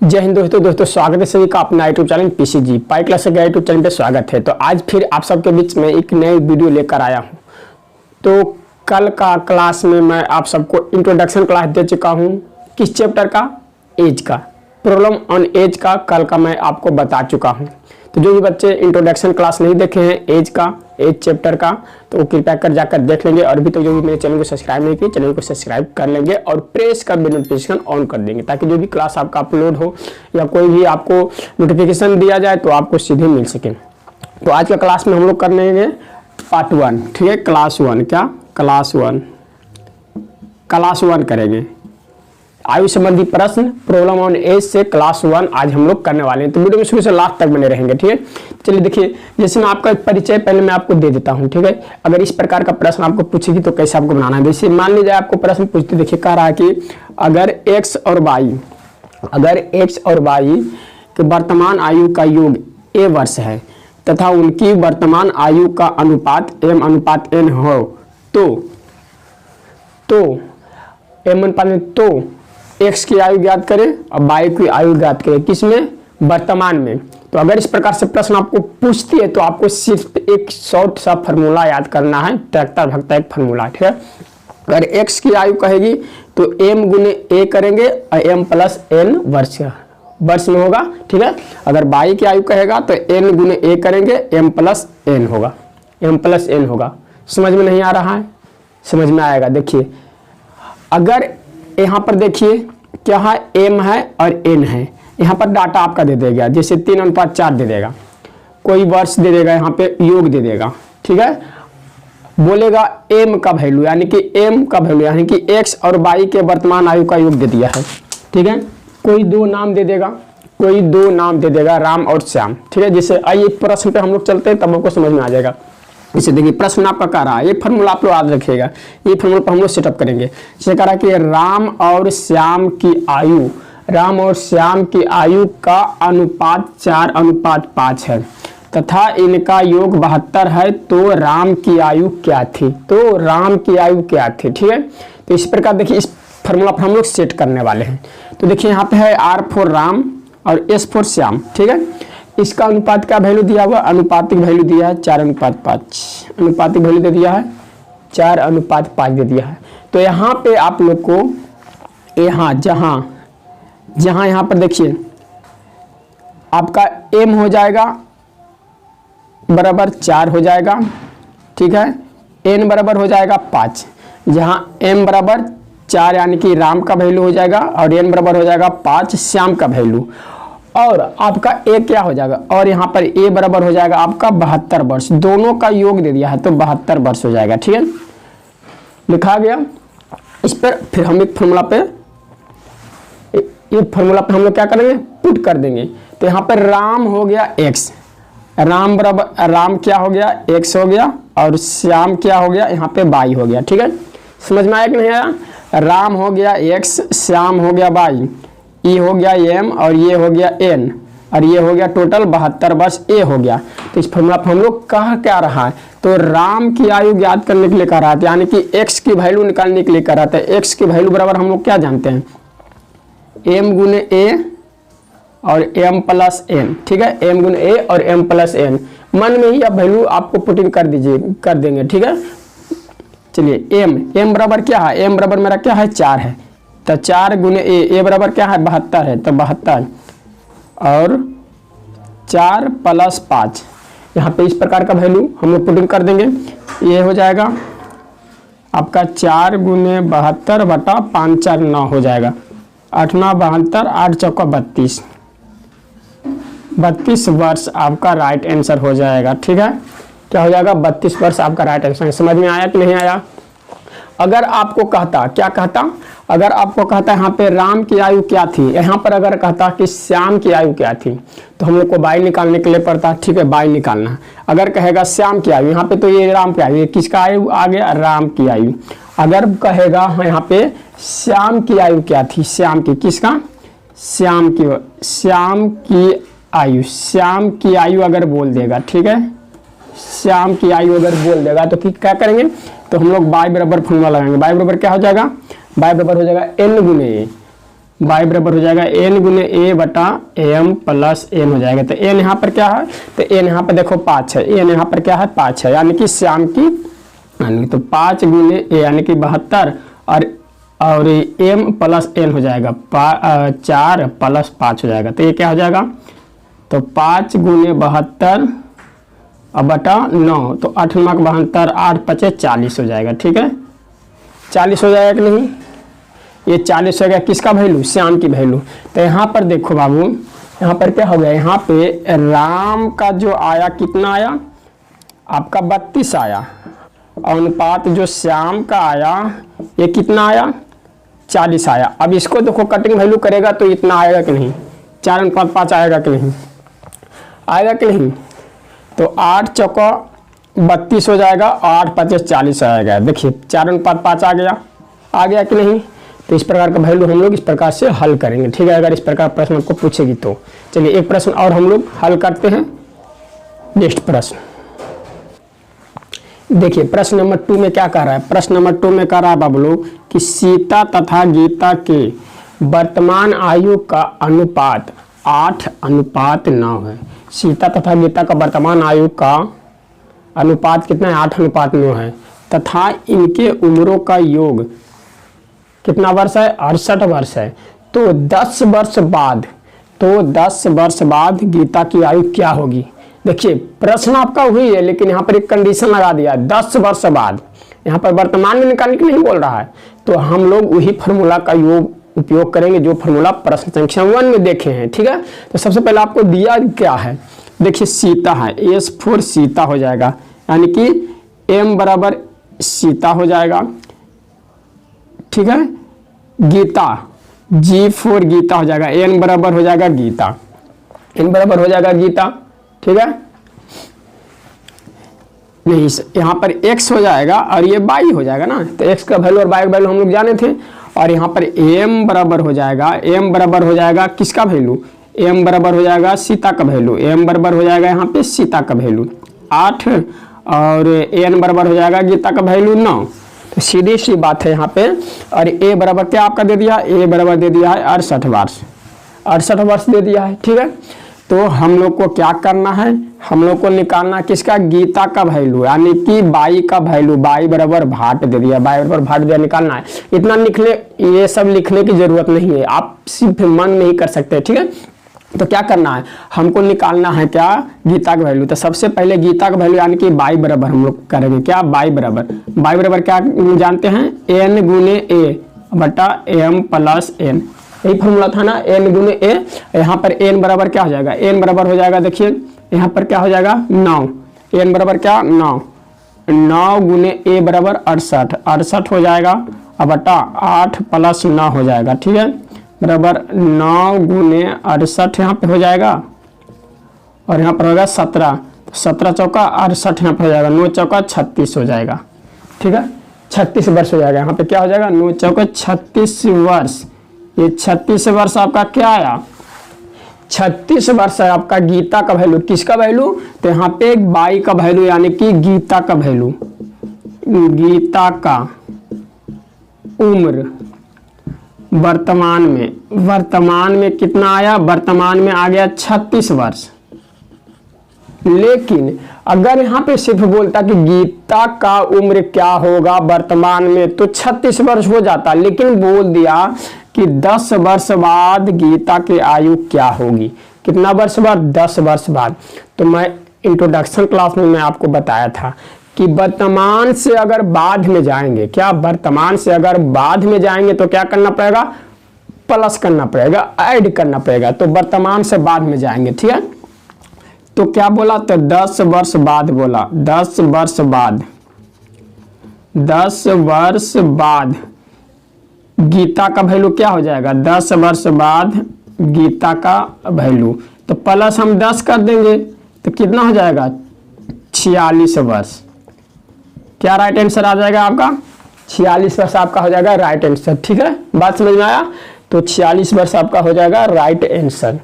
जय हिंद दोस्तों स्वागत है सभी का अपना यूट्यूब चैनल पीसीजी पाई क्लास का यूट्यूब चैनल पे स्वागत है। तो आज फिर आप सबके बीच में एक नई वीडियो लेकर आया हूँ। तो कल का क्लास में मैं आप सबको इंट्रोडक्शन क्लास दे चुका हूँ। किस चैप्टर का? एज का, प्रॉब्लम ऑन एज का कल का मैं आपको बता चुका हूँ। तो जो भी बच्चे इंट्रोडक्शन क्लास नहीं देखे हैं एज चैप्टर का, तो वो कृपया कर जाकर देख लेंगे। और अभी तक जो भी मेरे चैनल को सब्सक्राइब नहीं किए, चैनल को सब्सक्राइब कर लेंगे और प्रेस कर बेल नोटिफिकेशन ऑन कर देंगे, ताकि जो भी क्लास आपका अपलोड हो या कोई भी आपको नोटिफिकेशन दिया जाए तो आपको सीधे मिल सके। तो आज का क्लास में हम लोग कर लेंगे पार्ट 1, ठीक है। क्लास 1 क्या? क्लास 1 करेंगे। आयु संबंधी प्रश्न प्रॉब्लम ऑन एज से क्लास 1 आज हम लोग करने वाले हैं। तो वीडियो में शुरू से लास्ट तक बने रहेंगे, ठीक है। चलिए देखिए, जैसे मैं आपका परिचय पहले मैं आपको दे देता हूं, ठीक है। अगर इस प्रकार का प्रश्न आपको पूछेगी तो कैसे आपको बनाना है। जैसे मान लीजिए आपको प्रश्न पूछते, देखिए कह रहा है कि अगर x और y के वर्तमान आयु का योग a वर्ष है तथा उनकी वर्तमान आयु का अनुपात m/n हो तो x की आयु ज्ञात करें और y की आयु ज्ञात करें। किसमें? वर्तमान में। तो अगर इस प्रकार से प्रश्न आपको पूछती है तो आपको सिर्फ एक शॉर्ट सा फॉर्मूला याद करना है, ट्रैक्टर भगता एक फॉर्मूला, ठीक है। अगर x की आयु कहेगी तो m गुने a करेंगे और m+n वर्ष में होगा, ठीक है। अगर y की आयु कहेगा तो n गुने a करेंगे, m+n होगा। समझ में नहीं आ रहा है? समझ में आएगा। देखिए, अगर यहाँ पर देखिए क्या है, m है और n है। यहाँ पर डाटा आपका दे देगा, जैसे 3:4 दे देगा, कोई वर्ष दे देगा, यहाँ पे योग दे देगा, ठीक है। बोलेगा m का वैल्यू यानी कि x और y के वर्तमान आयु का योग दे दिया है, ठीक है। कोई दो नाम दे देगा, राम और श्याम, ठीक है। जैसे आइए प्रश्न पे हम लोग चलते हैं, तब आपको समझ में आ जाएगा। इसे देखिए, प्रश्न आपका कह रहा है, ये फॉर्मूला आप लोग याद रखिएगा, ये फॉर्मूला पर हम लोग सेटअप करेंगे। जैसे कह रहा है कि राम और श्याम की आयु का अनुपात 4:5 है तथा इनका योग 72 है, तो राम की आयु क्या थी? ठीक है। तो इस प्रकार देखिए, इस फॉर्मूला पर हम लोग सेट करने वाले हैं। तो देखिए यहाँ पे है R फॉर राम और S फॉर श्याम, ठीक है। इसका अनुपात का वैल्यू दिया हुआ, अनुपातिक वैल्यू दिया है 4:5, अनुपातिक वैल्यू दे दिया है 4:5 दे दिया है। तो यहाँ पे आप लोग को जहाँ यहाँ पर देखिए आपका m हो जाएगा बराबर 4 हो जाएगा, ठीक है। n बराबर हो जाएगा 5, जहाँ m बराबर 4 यानी कि राम का वैल्यू हो जाएगा और n बराबर हो जाएगा 5 श्याम का वैल्यू, और आपका a क्या हो जाएगा, और यहाँ पर a बराबर हो जाएगा आपका 72 वर्ष। दोनों का योग दे दिया है तो 72 वर्ष हो जाएगा, ठीक है। लिखा गया। इस पर फिर हम एक फॉर्मूला पे हम लोग क्या करेंगे, पुट कर देंगे। तो यहाँ पर राम हो गया x, राम क्या हो गया, x हो गया, और श्याम क्या हो गया, यहाँ पे y हो गया, ठीक है। समझ में आया कि नहीं आया? राम हो गया x, श्याम हो गया y, ये हो गया m और ये हो गया n, और ये हो गया टोटल 72 वर्ष a हो गया। तो इस फॉर्मूला पर हम लोग कह क्या रहा है, तो राम की आयु ज्ञात करने के लिए कह रहा है, यानी कि x की वैल्यू निकालने के लिए कह रहा था। x की वैल्यू बराबर हम लोग क्या जानते हैं, m गुने a और m+n, ठीक है। m गुने a और m+n, मन में ही आप वैल्यू आपको पुटिंग कर देंगे, ठीक है। चलिए m बराबर क्या है, m बराबर मेरा क्या है 4 है, तो 4 गुने a बराबर क्या है 72 है, तो 72 और 4+5, यहाँ पे इस प्रकार का वैल्यू हम लोग पुटिंग कर देंगे। ये हो जाएगा आपका 4 गुने 72 बटा 5 4 9 हो जाएगा, 8 9 72, 8 चौका 32 वर्ष आपका राइट आंसर हो जाएगा, ठीक है। क्या हो जाएगा, 32 वर्ष आपका राइट आंसर। समझ में आया कि नहीं आया? अगर आपको कहता, क्या कहता, अगर आपको कहता यहाँ पे राम की आयु क्या थी, यहाँ पर अगर कहता कि श्याम की आयु क्या थी, तो हम लोग को y निकालने के लिए पड़ता, ठीक है, y निकालना। अगर कहेगा श्याम की आयु, यहाँ पे तो ये राम की आयु, किसका आयु आ गया, राम की आयु। अगर कहेगा यहाँ पे श्याम की आयु क्या थी, श्याम की, किसका, श्याम की आयु अगर बोल देगा, ठीक है, श्याम की आयु अगर बोल देगा तो फिर क्या करेंगे, तो हम लोग y बराबर फॉर्मूला लगाएंगे। y बराबर क्या हो जाएगा, y बराबर हो जाएगा n गुने a, y बराबर हो जाएगा n गुने a बटा m प्लस n हो जाएगा। तो n यहाँ पर क्या है, तो n यहाँ पर देखो 5 है, n यहाँ पर क्या है 5 है, यानी कि श्याम की, यानी तो 5 गुने a यानी कि 72 और m प्लस n हो जाएगा 4 प्लस 5 हो जाएगा। तो ये क्या हो जाएगा, तो 5 गुने 72 और बटा 9, तो 8 नमक 72, 8 पचे 40 हो जाएगा। ठीक है, 40 हो जाएगा कि नहीं, ये 40 हो गया किसका वैल्यू, श्याम की वैल्यू। तो यहाँ पर देखो बाबू, यहाँ पर क्या हो गया, यहाँ पे राम का जो आया कितना आया आपका 32 आया, अनुपात जो श्याम का आया ये कितना आया 40 आया। अब इसको देखो कटिंग वैल्यू करेगा तो इतना आएगा कि नहीं, 4:5 आएगा कि नहीं, आएगा कि नहीं। तो 8 चौका 32 हो जाएगा, 8 पचे 40 आएगा। देखिए 4:5 आ गया कि नहीं। तो इस प्रकार का वैल्यू हम लोग इस प्रकार से हल करेंगे। ठीक है, अगर इस प्रकार प्रश्न आपको पूछेगी तो। चलिए एक प्रश्न और हम लोग हल करते हैं। नेक्स्ट प्रश्न देखिए, प्रश्न नंबर 2 में क्या कह रहा है, प्रश्न नंबर 2 में कह रहा है बाबू लोग कि सीता तथा गीता के वर्तमान आयु का अनुपात 8:9 है। सीता तथा गीता का वर्तमान आयु का अनुपात कितना है, 8:9 है, तथा इनके उम्रों का योग कितना वर्ष है, 68 वर्ष है। तो 10 वर्ष बाद गीता की आयु क्या होगी। देखिए प्रश्न आपका हुई है, लेकिन यहाँ पर एक कंडीशन लगा दिया, 10 वर्ष बाद। यहाँ पर वर्तमान में निकालने के नहीं बोल रहा है, तो हम लोग वही फार्मूला का उपयोग करेंगे जो फार्मूला प्रश्न संख्या 1 में देखे हैं। ठीक है, तो सबसे पहले आपको दिया क्या है, देखिए सीता है, S4 सीता हो जाएगा, यानी कि M बराबर सीता हो जाएगा। ठीक है, गीता G4 गीता हो जाएगा, N बराबर हो जाएगा गीता, N बराबर हो जाएगा गीता। ठीक है, नहीं यहाँ पर x हो जाएगा और ये y हो जाएगा ना, तो x का वैल्यू और y का वैल्यू हम लोग जाने थे। और यहाँ पर m बराबर हो जाएगा, m बराबर हो जाएगा किसका वैल्यू, m बराबर हो जाएगा सीता का वैल्यू, m बराबर हो जाएगा यहाँ पे सीता का वैल्यू 8 और n बराबर हो जाएगा गीता का वैल्यू 9। तो सीधी सी बात है यहाँ पे। और a बराबर क्या आपका दे दिया, a बराबर दे दिया है 68 वर्ष, 68 वर्ष दे दिया है। ठीक है, तो हम लोग को क्या करना है, हम लोग को निकालना किसका, गीता का वैल्यू, यानी कि बाई का वैल्यू, बाई बराबर भाट दे दिया, बाई बराबर भाट दिया, निकालना है। इतना लिखने, ये सब लिखने की जरूरत नहीं है, आप सिर्फ मन में ही कर सकते हैं। ठीक है, तो क्या करना है, हमको निकालना है क्या, गीता का वैल्यू। तो सबसे पहले गीता का वैल्यू यानी कि बाई बराबर हम लोग करेंगे क्या, बाई बराबर क्या जानते हैं, n गुने a बटा m प्लस n, यही फॉर्मूला था ना, n गुने a। यहाँ पर n बराबर क्या हो जाएगा, n बराबर हो जाएगा, देखिए यहाँ पर क्या हो जाएगा 9, n बराबर क्या 9 गुने a बराबर 68 हो जाएगा, और बटा 8 प्लस 9 हो जाएगा। ठीक है, बराबर 9 गुने 68 यहाँ पे हो जाएगा, और यहाँ पर होगा 17 चौका 68 यहाँ पे हो जाएगा, 9 चौका 36 हो जाएगा। ठीक है, 36 वर्ष हो जाएगा, यहाँ पे क्या हो जाएगा 9 चौका 36 वर्ष। ये 36 वर्ष आपका क्या आया, 36 वर्ष है आपका गीता का वैल्यू, किसका वैल्यू, तो यहाँ पे एक बाई का वैल्यू यानी कि गीता का वैल्यू, गीता का उम्र वर्तमान में कितना आया, वर्तमान में आ गया 36 वर्ष। लेकिन अगर यहाँ पे सिर्फ बोलता कि गीता का उम्र क्या होगा वर्तमान में, तो 36 वर्ष हो जाता, लेकिन बोल दिया कि 10 वर्ष बाद गीता की आयु क्या होगी, कितना वर्ष बाद, 10 वर्ष बाद। तो मैं इंट्रोडक्शन क्लास में मैं आपको बताया था कि वर्तमान से अगर बाद में जाएंगे, क्या वर्तमान से अगर बाद में जाएंगे तो क्या करना पड़ेगा, प्लस करना पड़ेगा, ऐड करना पड़ेगा। तो वर्तमान से बाद में जाएंगे। ठीक है, तो क्या बोला, तो 10 वर्ष बाद बोला, 10 वर्ष बाद गीता का वैल्यू क्या हो जाएगा, 10 वर्ष बाद गीता का वैल्यू, तो प्लस हम 10 कर देंगे तो कितना हो जाएगा 46 वर्ष। क्या राइट आंसर आ जाएगा आपका, 46 वर्ष आपका हो जाएगा राइट आंसर। ठीक है, बात समझ में आया, तो 46 वर्ष आपका हो जाएगा राइट आंसर।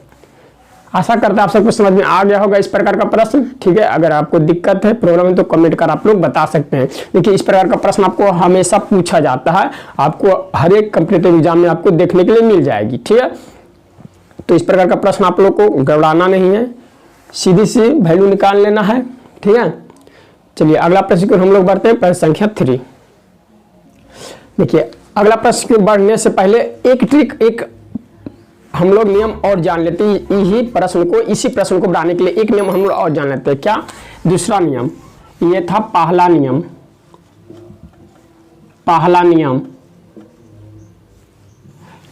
आशा करते हैं आप सबको समझ में आ गया होगा इस प्रकार का प्रश्न। ठीक है, अगर आपको दिक्कत है, प्रॉब्लम है तो कमेंट कर आप लोग बता सकते हैं। देखिए इस प्रकार का प्रश्न आपको हमेशा पूछा जाता है, आपको हर एक कॉम्पिटिटिव एग्जाम में आपको देखने के लिए मिल जाएगी। ठीक है, तो इस प्रकार का प्रश्न आप लोग को गड़बड़ाना नहीं है, सीधी सी वैल्यू निकाल लेना है। ठीक है, चलिए अगला प्रश्न को हम लोग बढ़ते हैं, प्रश्न संख्या 3। देखिए अगला प्रश्न बढ़ने से पहले एक ट्रिक, एक हम लोग नियम और जान लेते हैं। इसी प्रश्न को बढ़ाने के लिए एक नियम हम लोग और जान लेते हैं। क्या? दूसरा नियम। ये था पहला नियम।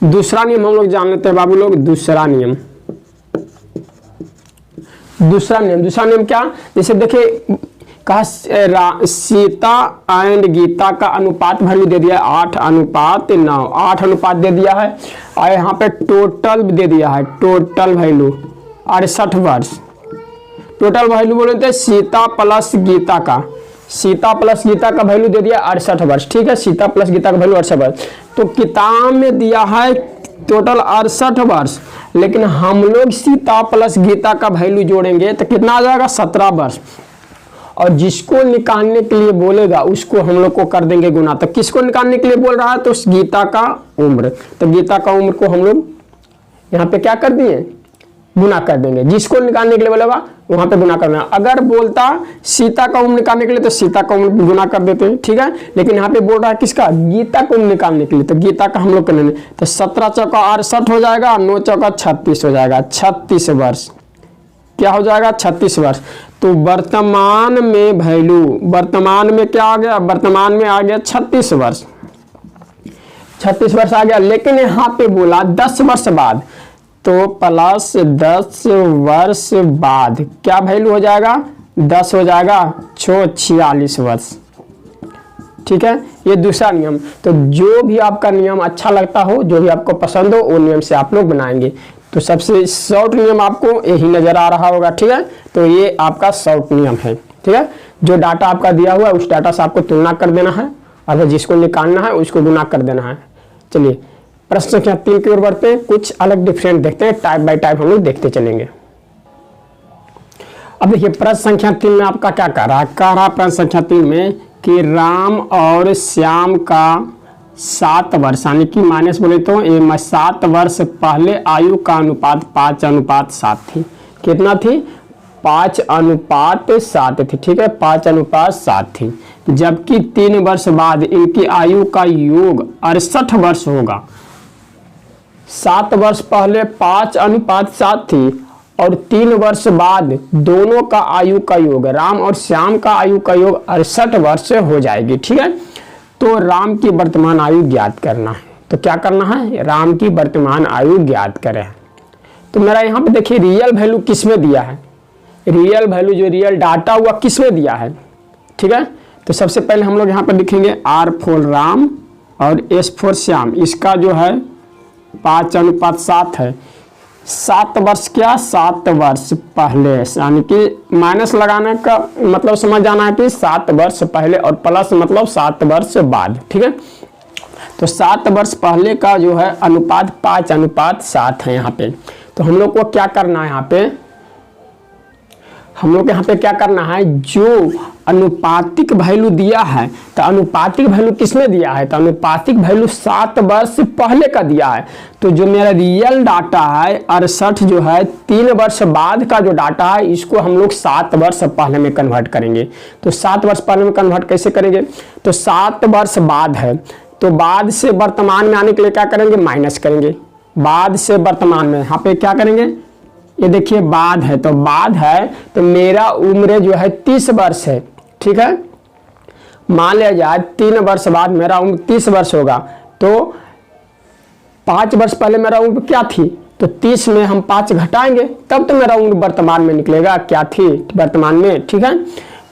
दूसरा नियम हम लोग जान लेते हैं बाबू लोग। दूसरा नियम क्या? जैसे देखिए कहा सीता एंड गीता का अनुपात वैल्यू दे दिया है 8:9, 8 अनुपात दे दिया है, और यहाँ पे टोटल दे दिया है, टोटल वैल्यू 68 वर्ष। टोटल वैल्यू बोलते हैं सीता प्लस गीता का वैल्यू दे दिया 68 वर्ष। ठीक है, सीता प्लस गीता का वैल्यू 68 वर्ष। तो किताब में दिया है टोटल 68 वर्ष, लेकिन हम लोग सीता प्लस गीता का वैल्यू जोड़ेंगे तो कितना आ जाएगा? 17 वर्ष। और जिसको निकालने के लिए बोलेगा उसको हम लोग को कर देंगे गुना। तो किसको निकालने के लिए बोल रहा है? तो गीता का उम्र। तो गीता का उम्र को हम लोग यहाँ पे क्या कर दिए? गुना कर देंगे। जिसको निकालने के लिए बोलेगा वहां पे गुना करना। अगर बोलता सीता का उम्र निकालने के लिए तो सीता का उम्र गुना कर देते हैं। ठीक है, लेकिन यहाँ पे बोल रहा है किसका? गीता का उम्र निकालने के लिए, तो गीता का हम लोग कर लेंगे। तो 17 चौका 68 हो जाएगा, 9 चौका 36 हो जाएगा, 36 वर्ष। क्या हो जाएगा? 36 वर्ष। तो वर्तमान में क्या आ गया? वर्तमान में आ गया 36 वर्ष। 36 वर्ष आ गया, लेकिन यहाँ पे बोला 10 वर्ष बाद, तो प्लस 10 वर्ष बाद क्या वैल्यू हो जाएगा? 10 हो जाएगा, 46 वर्ष। ठीक है, ये दूसरा नियम। तो जो भी आपका नियम अच्छा लगता हो, जो भी आपको पसंद हो, वो नियम से आप लोग बनाएंगे। तो सबसे शॉर्ट नियम आपको यही नजर आ रहा होगा। ठीक है, तो ये आपका शॉर्ट नियम है। ठीक है, जो डाटा आपका दिया हुआ है उस डाटा से आपको तुलना कर देना है, और जिसको निकालना है उसको गुना कर देना है। चलिए प्रश्न संख्या 3 की ओर बढ़ते हैं, कुछ अलग डिफरेंट देखते हैं, टाइप बाय टाइप हम लोग देखते चलेंगे। अब देखिए प्रश्न संख्या 3 में आपका क्या कह रहा? प्रश्न संख्या 3 में कि राम और श्याम का 7 वर्ष, यानी कि माइनस बोले तो 7 वर्ष पहले आयु का अनुपात 5:7 थी। कितना थी? 5:7 थी। ठीक है, 5:7 थी। जबकि 3 वर्ष बाद इनकी आयु का योग 68 वर्ष होगा। 7 वर्ष पहले 5:7 थी और 3 वर्ष बाद दोनों का आयु का योग, राम और श्याम का आयु का योग 68 वर्ष हो जाएगी। ठीक है, तो राम की वर्तमान आयु ज्ञात करना है। तो क्या करना है? राम की वर्तमान आयु ज्ञात करें। तो मेरा यहाँ पे देखिए रियल वैल्यू किसमें दिया है? रियल वैल्यू जो रियल डाटा हुआ किसमें दिया है? ठीक है, तो सबसे पहले हम लोग यहाँ पर लिखेंगे R फॉर राम और S फॉर श्याम। इसका जो है 5:7 है। 7 वर्ष क्या? 7 वर्ष पहले, यानी कि माइनस लगाने का मतलब समझ जाना है कि 7 वर्ष पहले, और प्लस मतलब 7 वर्ष बाद। ठीक है, तो 7 वर्ष पहले का जो है अनुपात 5:7 है यहाँ पे। तो हम लोग को क्या करना है? यहाँ पे हम लोग यहाँ पे क्या करना है? जो अनुपातिक वैल्यू दिया है, तो अनुपातिक वैल्यू किसमें दिया है? तो अनुपातिक वैल्यू 7 वर्ष पहले का दिया है। तो जो मेरा रियल डाटा है 68 जो है 3 वर्ष बाद का जो डाटा है, इसको हम लोग 7 वर्ष पहले में कन्वर्ट करेंगे। तो 7 वर्ष पहले में कन्वर्ट कैसे करेंगे? तो 7 वर्ष बाद है, तो बाद से वर्तमान में आने के लिए क्या करेंगे? माइनस करेंगे। बाद से वर्तमान में यहाँ पे क्या करेंगे? ये देखिए बाद है, तो बाद है तो मेरा उम्र जो है 30 वर्ष है। ठीक है, मान लिया जाए 3 वर्ष बाद मेरा उम्र 30 वर्ष होगा। तो 5 वर्ष पहले मेरा उम्र क्या थी? तो 30 में हम 5 घटाएंगे तब तो मेरा उम्र वर्तमान में निकलेगा। क्या थी वर्तमान में? ठीक है,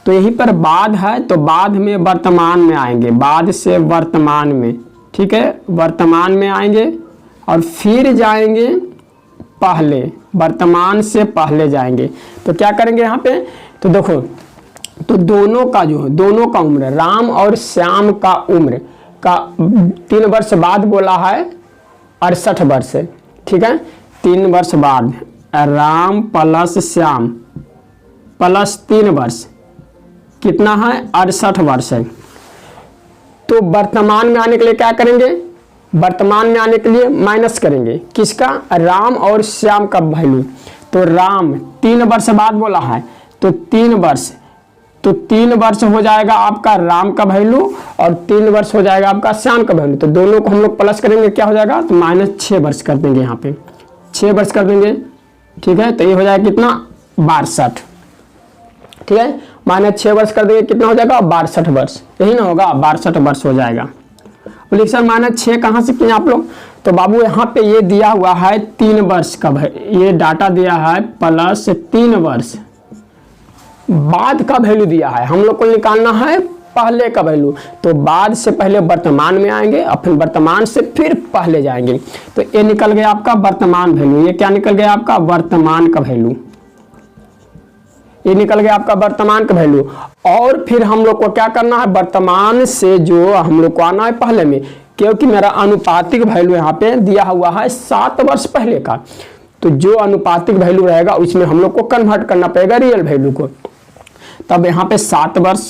तो यहीं पर बाद है, तो बाद में वर्तमान में आएंगे, बाद से वर्तमान में। ठीक है, वर्तमान में आएंगे और फिर जाएंगे पहले, वर्तमान से पहले जाएंगे। तो क्या करेंगे यहाँ पे? तो देखो, तो दोनों का उम्र, राम और श्याम का उम्र का 3 वर्ष बाद बोला है 68 वर्ष है। ठीक है, 3 वर्ष बाद राम प्लस श्याम प्लस 3 वर्ष कितना है 68 वर्ष है। तो वर्तमान में आने के लिए क्या करेंगे, वर्तमान में आने के लिए माइनस करेंगे किसका, राम और श्याम का वैल्यू। तो राम 3 वर्ष बाद बोला है तो 3 वर्ष, तो 3 वर्ष हो जाएगा आपका राम का वैल्यू और 3 वर्ष हो जाएगा आपका श्याम का वैल्यू। तो दोनों को हम लोग प्लस करेंगे, क्या हो जाएगा, तो -6 वर्ष कर देंगे, यहाँ पे 6 वर्ष कर देंगे, ठीक है। तो ये हो जाएगा कितना 62, ठीक है, -6 वर्ष कर देंगे, कितना हो जाएगा 62 वर्ष, यही ना होगा 62 वर्ष हो जाएगा। बोलिए सर -6 कहाँ से किए आप लोग, तो बाबू यहाँ पे ये दिया हुआ है 3 वर्ष का, ये डाटा दिया है प्लस 3 वर्ष बाद का वैल्यू दिया है, हम लोग को निकालना है पहले का वैल्यू। तो बाद से पहले वर्तमान में आएंगे और फिर वर्तमान से फिर पहले जाएंगे। तो ये निकल गया आपका वर्तमान वैल्यू, ये क्या निकल गया आपका वर्तमान का वैल्यू, ये निकल गया आपका वर्तमान का वैल्यू। और फिर हम लोग को क्या करना है, वर्तमान से जो हम लोग को आना है पहले में, क्योंकि मेरा अनुपातिक वैल्यू यहाँ पे दिया हुआ है 7 वर्ष पहले का। तो जो अनुपातिक वैल्यू रहेगा उसमें हम लोग को कन्वर्ट करना पड़ेगा रियल वैल्यू को। तब यहाँ पे 7 वर्ष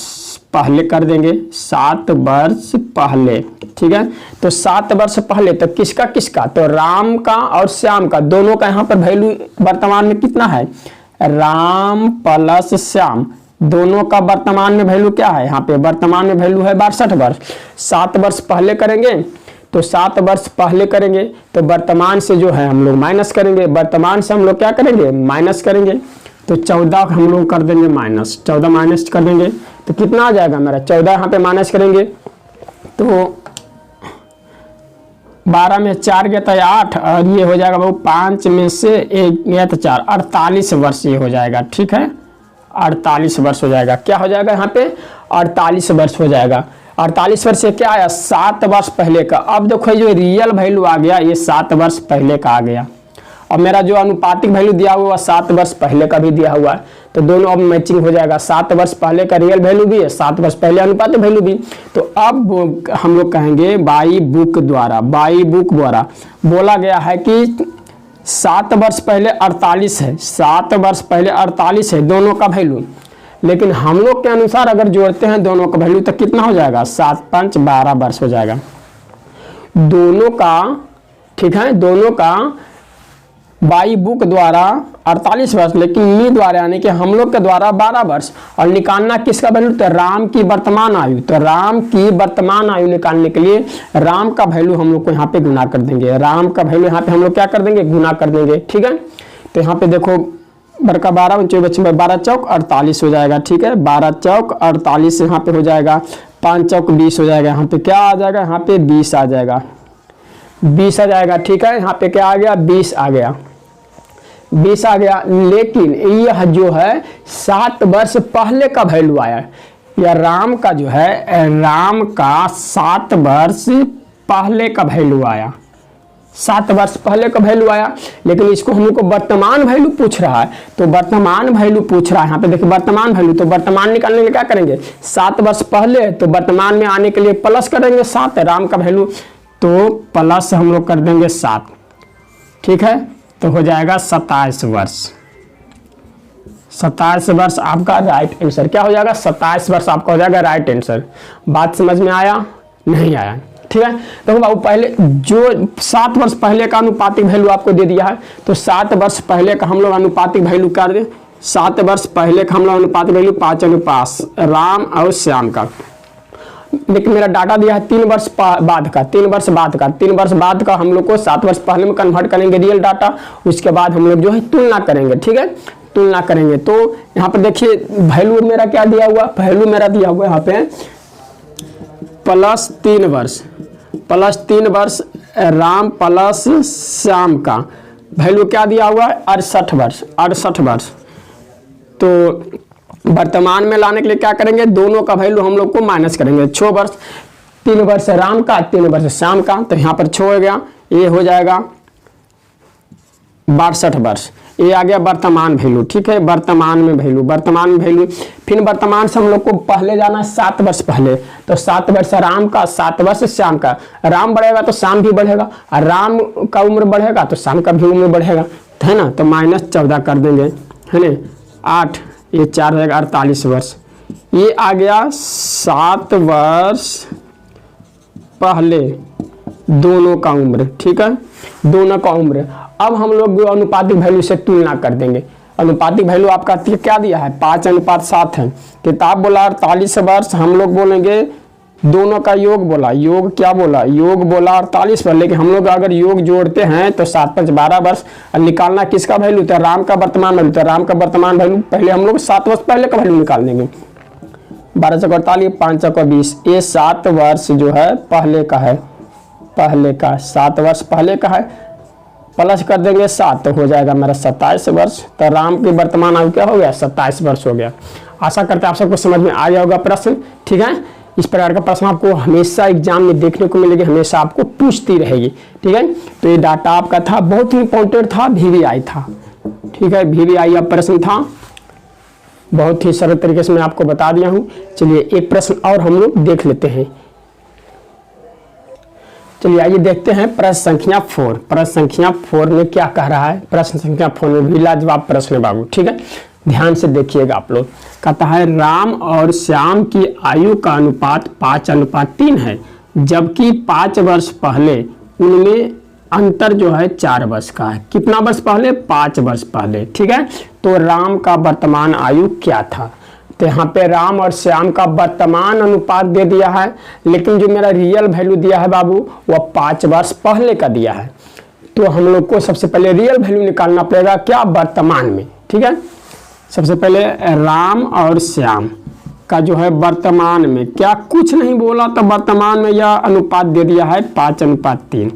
पहले कर देंगे, 7 वर्ष पहले, ठीक है। तो 7 वर्ष पहले तो किसका किसका, तो राम का और श्याम का, दोनों का यहाँ पर वैल्यू वर्तमान में कितना है, राम प्लस श्याम, दोनों का वर्तमान में वैल्यू क्या है, यहाँ पे वर्तमान में वैल्यू है 62 वर्ष। 7 वर्ष पहले करेंगे तो 7 वर्ष पहले करेंगे तो वर्तमान से जो है हम लोग माइनस करेंगे, वर्तमान से हम लोग क्या करेंगे माइनस करेंगे। तो 14 हम लोग कर देंगे माइनस, 14 माइनस कर देंगे तो कितना आ जाएगा मेरा 14, यहाँ पे माइनस करेंगे तो 12 में 4 गया था 8 और ये हो जाएगा वो 5 में से 1 गया था 4, 48 वर्ष ये हो जाएगा, ठीक है। 48 वर्ष हो जाएगा, क्या हो जाएगा यहाँ पे 48 वर्ष हो जाएगा। 48 वर्ष से क्या आया 7 वर्ष पहले का। अब देखो जो रियल वैल्यू आ गया ये 7 वर्ष पहले का आ गया और मेरा जो अनुपातिक वैल्यू दिया हुआ 7 वर्ष पहले का भी दिया हुआ है। तो दोनों अब मैचिंग हो जाएगा, 7 वर्ष पहले का रियल वैल्यू भी है, 7 वर्ष पहले अनुपातिक वैल्यू भी। तो अब हम लोग कहेंगे बाई बुक द्वारा बोला गया है कि 7 वर्ष पहले 48 है, 7 वर्ष पहले 48 है दोनों का वैल्यू। लेकिन हम लोग के अनुसार अगर जोड़ते हैं दोनों का वैल्यू तो कितना हो जाएगा 7 5 12 वर्ष हो जाएगा दोनों का, ठीक है। दोनों का बाई बुक द्वारा 48 वर्ष, लेकिन मी द्वारा यानी कि हम लोग के द्वारा 12 वर्ष। और निकालना किसका वैल्यू, तो राम की वर्तमान आयु। तो राम की वर्तमान आयु निकालने के लिए राम का वैल्यू हम लोग को यहाँ पे गुना कर देंगे, राम का वैल्यू यहाँ पे हम लोग क्या कर देंगे गुना कर देंगे, ठीक है। तो यहाँ पे देखो बड़का 12 ऊंचे बच्चे में 12 चौक 48 हो जाएगा, ठीक है। 12 चौक 48 यहाँ पे हो जाएगा, 5 चौक 20 हो जाएगा, यहाँ पे क्या आ जाएगा, यहाँ पे 20 आ जाएगा, 20 आ जाएगा, ठीक है। यहाँ पे क्या आ गया 20 आ गया, 20 आ गया। लेकिन यह जो है 7 वर्ष पहले का वैल्यू आया, या राम का जो है राम का 7 वर्ष पहले का वैल्यू आया, 7 वर्ष पहले का वैल्यू आया। लेकिन इसको हम लोग को वर्तमान वैल्यू पूछ रहा है, तो वर्तमान वैल्यू पूछ रहा है। यहाँ पे देखिए वर्तमान वैल्यू, तो वर्तमान निकालने के लिए क्या करेंगे 7 वर्ष पहले, तो वर्तमान में आने के लिए प्लस करेंगे 7 राम का वैल्यू, तो प्लस हम लोग कर देंगे 7, ठीक है। तो हो जाएगा 27 वर्ष, 27 वर्ष आपका राइट आंसर। क्या हो जाएगा 27 वर्ष आपका हो जाएगा राइट आंसर। बात समझ में आया नहीं आया, ठीक है। तो बाबू पहले जो 7 वर्ष पहले का अनुपातिक वैल्यू आपको दे दिया है, तो 7 वर्ष पहले का हम लोग अनुपातिक वैल्यू कर दें। 7 वर्ष पहले का हम लोग अनुपातिक वैल्यू 5:5 राम और श्याम का। लेकिन मेरा डाटा दिया है 3 वर्ष बाद का, 3 वर्ष बाद का, 3 वर्ष बाद का हम लोग को 7 वर्ष पहले में कन्वर्ट करेंगे रियल डाटा, उसके बाद हम लोग जो है तुलना करेंगे, ठीक है। तुलना करेंगे तो यहाँ पर देखिए वैल्यू मेरा क्या दिया हुआ, वैल्यू मेरा दिया हुआ यहाँ पे +3 वर्ष, +3 वर्ष राम प्लस श्याम का वैल्यू क्या दिया हुआ है 68 वर्ष, 68 वर्ष। तो वर्तमान में लाने के लिए क्या करेंगे दोनों का वैल्यू हम लोग को माइनस करेंगे, 6 वर्ष, 3 वर्ष राम का 3 वर्ष श्याम का, तो यहाँ पर 6 हो गया, ये हो जाएगा 62 वर्ष। ये आ गया वर्तमान वैल्यू, ठीक है। वर्तमान में वैल्यू फिर वर्तमान से हम लोग को पहले जाना है 7 वर्ष पहले, तो 7 वर्ष राम का 7 वर्ष श्याम का। राम बढ़ेगा तो श्याम भी बढ़ेगा, और राम का उम्र बढ़ेगा तो श्याम का भी उम्र बढ़ेगा। है ना, तो -14 कर देंगे, है ना, 8, ये 4 हो जाएगा 48 वर्ष। ये आ गया 7 वर्ष पहले दोनों का उम्र, ठीक है, दोनों का उम्र। अब हम लोग अनुपातिक वैल्यू से तुलना कर देंगे। अनुपातिक वैल्यू आपका क्या दिया है, 5:7 है। किताब बोला 48 वर्ष, हम लोग बोलेंगे दोनों का योग बोला, योग क्या बोला, योग बोला 48 पर, लेकिन हम लोग अगर योग जोड़ते हैं तो 7 5 12 वर्ष। निकालना किसका वैल्यू था, राम का वर्तमान वैल्यू था। राम का वर्तमान वैल्यू पहले हम लोग 7 वर्ष पहले का वैल्यू निकाल देंगे। 12 × 48, 5 × 20, ये 7 वर्ष जो है पहले का है, पहले का 7 वर्ष पहले का है, प्लस कर देंगे 7 तो हो जाएगा मेरा 27 वर्ष। तो राम की वर्तमान आयु क्या हो गया, 27 वर्ष हो गया। आशा करते हैं आप सबको समझ में आ गया होगा प्रश्न, ठीक है। इस प्रकार का प्रश्न आपको हमेशा एग्जाम में देखने को मिलेगी, हमेशा आपको पूछती रहेगी, ठीक है। तो ये डाटा आपका था, बहुत ही इंपॉर्टेंट था, VVI था, ठीक है, VVI का प्रश्न था, बहुत ही सरल तरीके से मैं आपको बता दिया हूँ। चलिए एक प्रश्न और हम लोग देख लेते हैं। चलिए आइए देखते हैं प्रश्न संख्या 4। प्रश्न संख्या 4 में क्या कह रहा है, प्रश्न संख्या 4 में भी लाजवाब प्रश्न है बाबू, ठीक है, ध्यान से देखिएगा आप लोग। कहता है राम और श्याम की आयु का अनुपात 5:3 है, जबकि 5 वर्ष पहले उनमें अंतर जो है 4 वर्ष का है। कितना वर्ष पहले, 5 वर्ष पहले, ठीक है। तो राम का वर्तमान आयु क्या था, तो यहाँ पे राम और श्याम का वर्तमान अनुपात दे दिया है, लेकिन जो मेरा रियल वैल्यू दिया है बाबू वह 5 वर्ष पहले का दिया है। तो हम लोग को सबसे पहले रियल वैल्यू निकालना पड़ेगा, क्या, वर्तमान में, ठीक है। सबसे पहले राम और श्याम का जो है वर्तमान में, क्या कुछ नहीं बोला तो वर्तमान में यह अनुपात दे दिया है 5:3।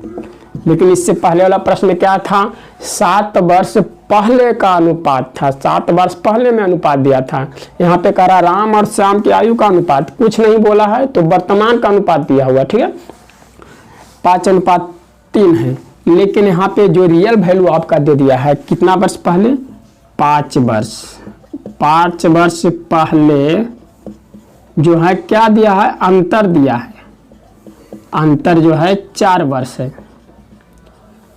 लेकिन इससे पहले वाला प्रश्न में क्या था, 7 वर्ष पहले का अनुपात था, 7 वर्ष पहले में अनुपात दिया था। यहाँ पे कह रहा राम और श्याम की आयु का अनुपात, कुछ नहीं बोला है तो वर्तमान का अनुपात दिया हुआ, ठीक है, 5:3 है। लेकिन यहाँ पे जो रियल वैल्यू आपका दे दिया है कितना वर्ष पहले, 5 वर्ष, 5 वर्ष पहले जो है क्या दिया है, अंतर दिया है, अंतर जो है 4 वर्ष है।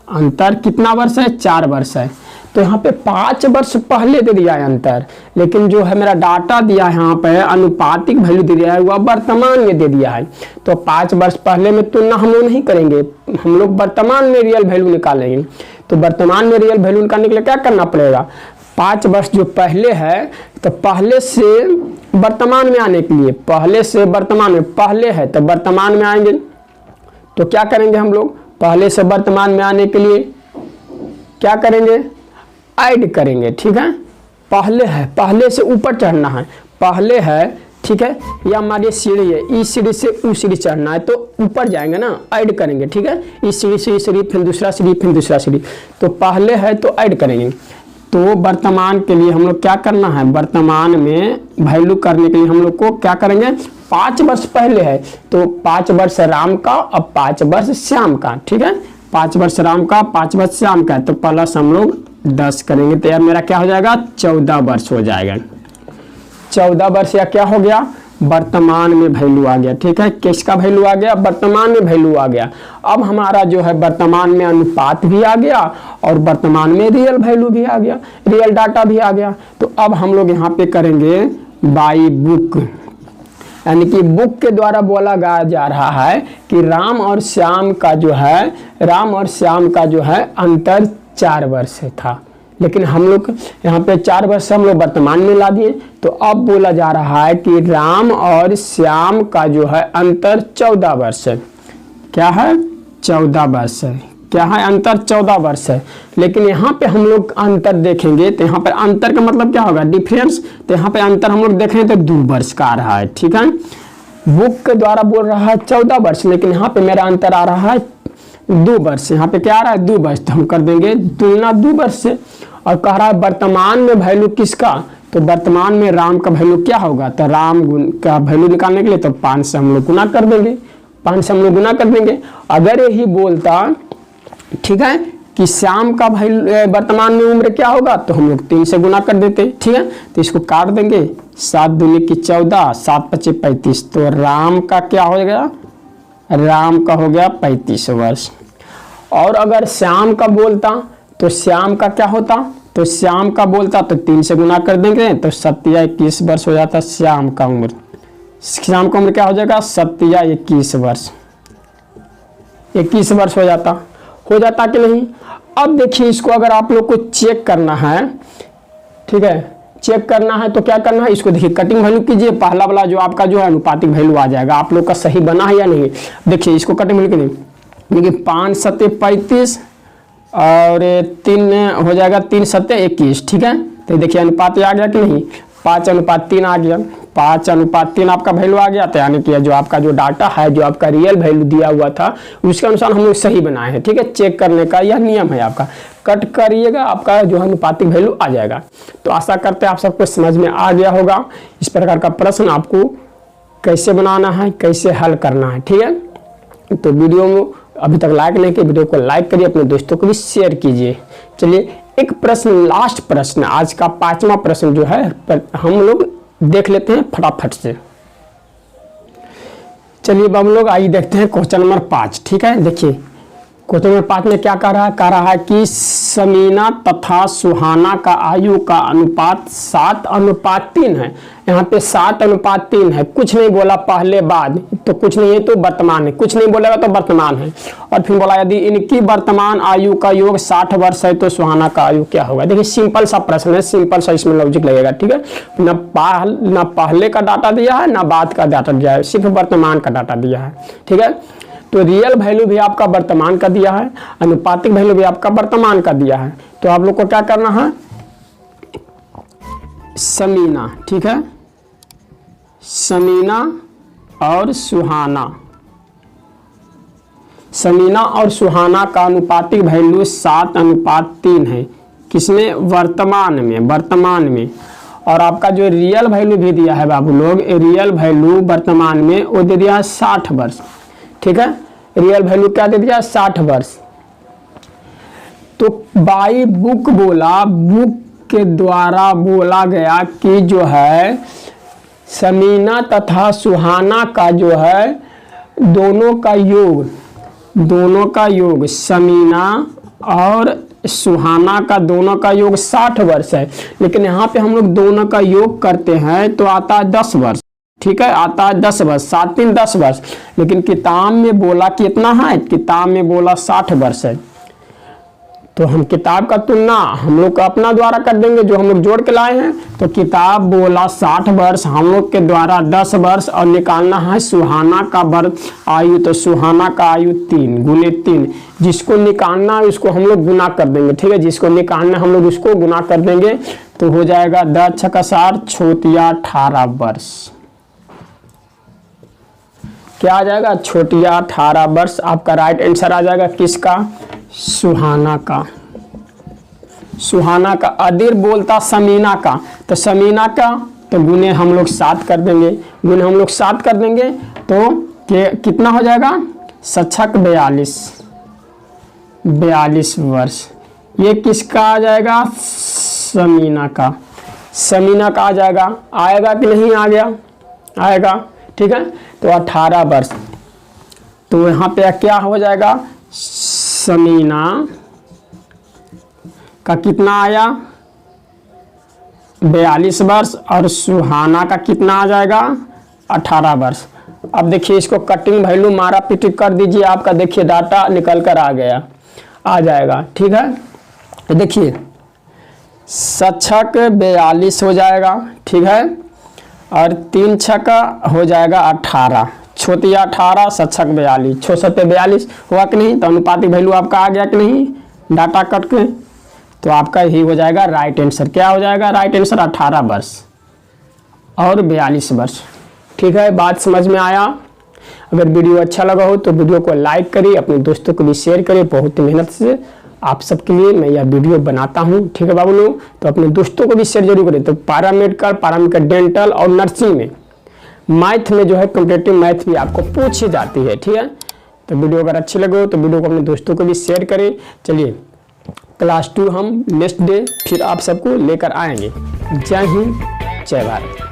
अंतर कितना वर्ष है, 4 वर्ष है। तो यहाँ पे 5 वर्ष पहले दे दिया है अंतर, लेकिन जो है मेरा डाटा दिया है यहाँ पे अनुपातिक वैल्यू दे दिया है वह वर्तमान में दे दिया है। तो 5 वर्ष पहले में तुलना हम लोग नहीं करेंगे, हम लोग वर्तमान में रियल वैल्यू निकालेंगे। तो वर्तमान में रियल वैल्यू निकालने के लिए क्या करना पड़ेगा, 5 वर्ष जो पहले है, तो पहले से वर्तमान में आने के लिए, पहले से वर्तमान में, पहले है तो वर्तमान में आएंगे। तो क्या करेंगे हम लोग, पहले से वर्तमान में आने के लिए क्या करेंगे, ऐड करेंगे, ठीक है। पहले है, पहले से ऊपर चढ़ना है, पहले है, ठीक है, या हमारी सीढ़ी है, इस सीढ़ी से उस सीढ़ी चढ़ना है तो ऊपर जाएंगे ना, ऐड करेंगे, ठीक है। इस सीढ़ी से इस सीढ़ी, फिर दूसरा सीढ़ी, फिर दूसरा सीढ़ी, तो पहले है तो ऐड करेंगे। तो वर्तमान के लिए हम लोग क्या करना है, वर्तमान में वैल्यू करने के लिए हम लोग को क्या करेंगे, 5 वर्ष पहले है तो 5 वर्ष राम का और 5 वर्ष श्याम का, ठीक है, 5 वर्ष राम का, 5 वर्ष श्याम का, तो प्लस हम लोग 10 करेंगे तो यार मेरा क्या हो जाएगा, 14 वर्ष हो जाएगा। 14 वर्ष या क्या हो गया, वर्तमान में वैल्यू आ गया, ठीक है। किसका वैल्यू आ गया, वर्तमान में वैल्यू आ गया। अब हमारा जो है वर्तमान में अनुपात भी आ गया और वर्तमान में रियल वैल्यू भी आ गया, रियल डाटा भी आ गया। तो अब हम लोग यहाँ पे करेंगे बाई बुक, यानी कि बुक के द्वारा बोला जा रहा है कि राम और श्याम का जो है, राम और श्याम का जो है अंतर 4 वर्ष था, लेकिन हम लोग यहाँ पे 4 वर्ष हम लोग वर्तमान में ला दिए। तो अब बोला जा रहा है कि राम और श्याम का जो है अंतर 14 वर्ष है। क्या है, 14 वर्ष है। क्या है, अंतर 14 वर्ष है। लेकिन यहाँ पे हम लोग अंतर देखेंगे तो यहाँ पर अंतर का मतलब क्या होगा, डिफरेंस। तो यहाँ पे अंतर हम लोग देखें तो 2 वर्ष का आ रहा है, ठीक है। बुक के द्वारा बोल रहा है 14 वर्ष, लेकिन यहाँ पे मेरा अंतर आ रहा है 2 वर्ष। यहाँ पे क्या आ रहा है, 2 वर्ष। तो हम कर देंगे तुलना 2 वर्ष से। और कह रहा है वर्तमान में वैल्यू किसका, तो वर्तमान में राम का वैल्यू क्या होगा, तो राम का वैल्यू निकालने के लिए तो 5 से हम लोग गुना कर देंगे, 5 से हम लोग गुना कर देंगे। अगर यही बोलता, ठीक है, कि श्याम का वैल्यू वर्तमान में उम्र क्या होगा, तो हम लोग 3 से गुना कर देते, ठीक है। तो इसको काट देंगे, 7 दूनी की 14, 7 पचे 35। तो राम का क्या हो गया, राम का हो गया 35 वर्ष। और अगर श्याम का बोलता तो श्याम का क्या होता, तो श्याम का बोलता तो 3 से गुना कर देंगे तो 7 या 21 वर्ष हो जाता श्याम का उम्र। श्याम का उम्र क्या हो जाएगा 7 या 21 वर्ष, 21 वर्ष हो जाता कि नहीं। अब देखिए इसको अगर आप लोग को चेक करना है, ठीक है, चेक करना है तो क्या करना है, इसको देखिए कटिंग वैल्यू कीजिए, पहला वाला जो आपका जो है अनुपातिक वैल्यू आ जाएगा। आप लोग का सही बना है या नहीं, देखिए इसको कटिंग वैल्यू कीजिए, देखिए 5 सत्ते 35 और 3 हो जाएगा 3 सत्ते 21, ठीक है। तो देखिए अनुपात आ गया कि नहीं, 5:3 आ गया, 5:3 आपका वैल्यू आ गया। तो यानी कि जो आपका जो डाटा है, जो आपका रियल वैल्यू दिया हुआ था उसके अनुसार हम लोग सही बनाए हैं, ठीक है। चेक करने का यह नियम है आपका, कट करिएगा आपका जो अनुपातिक वैल्यू आ जाएगा। तो आशा करते हैं आप सबको समझ में आ गया होगा इस प्रकार का प्रश्न आपको कैसे बनाना है, कैसे हल करना है, ठीक है। तो वीडियो में अभी तक लाइक नहीं किया, वीडियो को लाइक करिए, अपने दोस्तों को भी शेयर कीजिए। चलिए एक प्रश्न, लास्ट प्रश्न, आज का 5वां प्रश्न जो है हम लोग देख लेते हैं फटाफट से। चलिए अब हम लोग आइए देखते हैं क्वेश्चन नंबर 5, ठीक है। देखिए क्वेश्चन नंबर 5 में क्या कह रहा है कि समीना तथा सुहाना का आयु का अनुपात 7:3 है। यहाँ पे 7:3 है, कुछ नहीं बोला पहले बाद, तो कुछ नहीं है तो वर्तमान है, कुछ नहीं बोलेगा तो वर्तमान है। और फिर बोला यदि इनकी वर्तमान आयु का योग 60 वर्ष है तो सुहाना का आयु क्या होगा। देखिए सिंपल सा प्रश्न है, सिंपल सा इसमें लॉजिक लगेगा, ठीक है। ना पहले का डाटा दिया है ना बाद का डाटा दिया है, सिर्फ वर्तमान का डाटा दिया है, ठीक है। तो रियल वैल्यू भी आपका वर्तमान का दिया है, अनुपातिक वैल्यू भी आपका वर्तमान का दिया है। तो आप लोग को क्या करना है, समीना, ठीक है, समीना और सुहाना, समीना और सुहाना का अनुपातिक वैल्यू 7:3 है, किसमें, वर्तमान में। और आपका जो रियल वैल्यू भी दिया है बाबू लोग, रियल वैल्यू वर्तमान में वो दे दिया है 60 वर्ष, ठीक है। रियल वैल्यू क्या दे दिया, 60 वर्ष। तो बाई बुक बोला, बुक के द्वारा बोला गया कि जो है समीना तथा सुहाना का जो है दोनों का योग समीना और सुहाना का दोनों का योग 60 वर्ष है। लेकिन यहाँ पे हम लोग दोनों का योग करते हैं तो आता है 10 वर्ष, ठीक है, आता है 10 वर्ष, 7×3 10 वर्ष। लेकिन किताब में बोला कितना है, किताब में बोला 60 वर्ष है। तो हम किताब का तुलना हम लोग का अपना द्वारा कर देंगे, जो हम लोग जोड़ के लाए हैं। तो किताब बोला 60 वर्ष, हम लोग के द्वारा 10 वर्ष, और निकालना है सुहाना का वर्ष आयु। तो सुहाना का आयु 3 × 3, जिसको निकालना है उसको हम लोग गुना कर देंगे, ठीक है। जिसको निकालना हम लोग उसको गुना कर देंगे तो हो जाएगा 10 × 4 छोटिया 18 वर्ष। क्या आ जाएगा, छोटिया 18 वर्ष। आपका राइट आंसर आ जाएगा किसका, सुहाना का। सुहाना का। अदीर बोलता समीना का, तो समीना का तो गुने हम लोग 7 कर देंगे, गुने हम लोग 7 कर देंगे तो कितना हो जाएगा, 6×6 42 वर्ष। ये किसका आ जाएगा, समीना का। समीना का आ जाएगा, आएगा कि नहीं, आ गया, आएगा, ठीक है। तो 18 वर्ष। तो यहाँ पे क्या हो जाएगा, समीना का कितना आया, 42 वर्ष, और सुहाना का कितना आ जाएगा, 18 वर्ष। अब देखिए इसको कटिंग वैल्यू मारा पीटी कर दीजिए, आपका देखिए डाटा निकल कर आ गया, आ जाएगा, ठीक है। तो देखिए 6×6 42 हो जाएगा, ठीक है, और 3×6 हो जाएगा 18, छोटिया 18, 6×6 42, 6×7 42 हुआ कि नहीं। तो अनुपातिक वैल्यू आपका आ गया कि नहीं, डाटा कट के। तो आपका ही हो जाएगा राइट आंसर। क्या हो जाएगा राइट आंसर, 18 वर्ष और 42 वर्ष, ठीक है। बात समझ में आया। अगर वीडियो अच्छा लगा हो तो वीडियो को लाइक करिए, अपने दोस्तों को भी शेयर करिए। बहुत मेहनत से आप सबके लिए मैं यह वीडियो बनाता हूँ, ठीक है बाबू लोग। तो अपने दोस्तों को भी शेयर जरूर करें। तो पैरामेडिकल डेंटल और नर्सिंग में, मैथ में जो है कॉम्पिटिटिव मैथ भी आपको पूछी जाती है, ठीक है। तो वीडियो अगर अच्छी लगे तो वीडियो को अपने दोस्तों को भी शेयर करें। चलिए क्लास 2 हम नेक्स्ट डे फिर आप सबको लेकर आएंगे। जय हिंद, जय भारत।